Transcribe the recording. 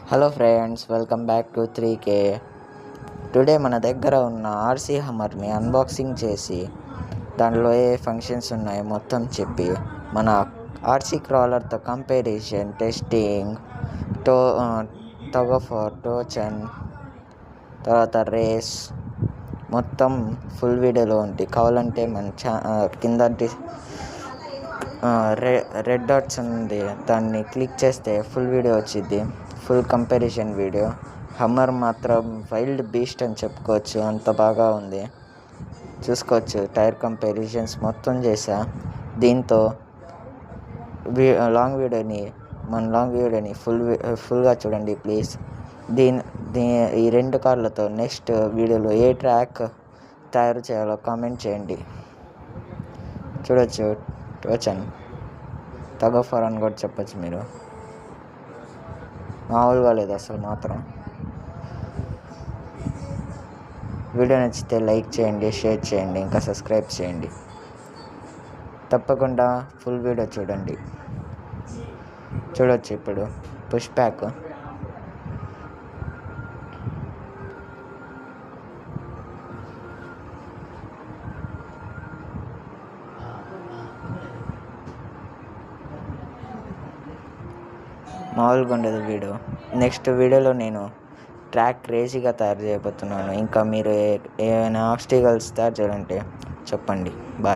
Hello friends, welcome back to 3K. Today మన దగ్గర ఉన్న ఆర్సీ హమ్మర్ని అన్బాక్సింగ్ చేసి దానిలో ఏ ఫంక్షన్స్ ఉన్నాయో మొత్తం చెప్పి మన ఆర్సీ క్రాలర్తో comparison, testing, tug of war, టోచన్, తర్వాత రేస్ మొత్తం ఫుల్ వీడియోలో ఉంది. కావాలంటే మన కింద రెడ్ డాట్స్ ఉంది, దాన్ని క్లిక్ చేస్తే ఫుల్ వీడియో వచ్చింది. Full comparison video. హమ్మర్ మాత్రం వైల్డ్ బీస్ట్ అని చెప్పుకోవచ్చు, అంత బాగా ఉంది. చూసుకోవచ్చు, టైర్ కంపారిజన్స్ మొత్తం చేసా. దీంతో లాంగ్ వీడియోని ఫుల్గా చూడండి ప్లీజ్. ఈ రెండు కార్లతో నెక్స్ట్ వీడియోలో ఏ ట్రాక్ తయారు చేయాలో కామెంట్ చేయండి. చూడొచ్చు, టోచన్, టగ్ ఆఫ్ వార్ అని కూడా చెప్పచ్చు. మీరు మామూలుగా లేదు అసలు మాత్రం. వీడియో నచ్చితే లైక్ చేయండి, షేర్ చేయండి, ఇంకా సబ్స్క్రైబ్ చేయండి. తప్పకుండా ఫుల్ వీడియో చూడండి. చూడొచ్చు ఇప్పుడు పుష్ బ్యాక్. మామూలుగా ఉండదు వీడియో. నెక్స్ట్ వీడియోలో నేను ట్రాక్ క్రేజీగా తయారు చేయబోతున్నాను. ఇంకా మీరు ఏమైనా ఆబ్స్టికల్స్ తయారు చేయాలంటే చెప్పండి. బాయ్.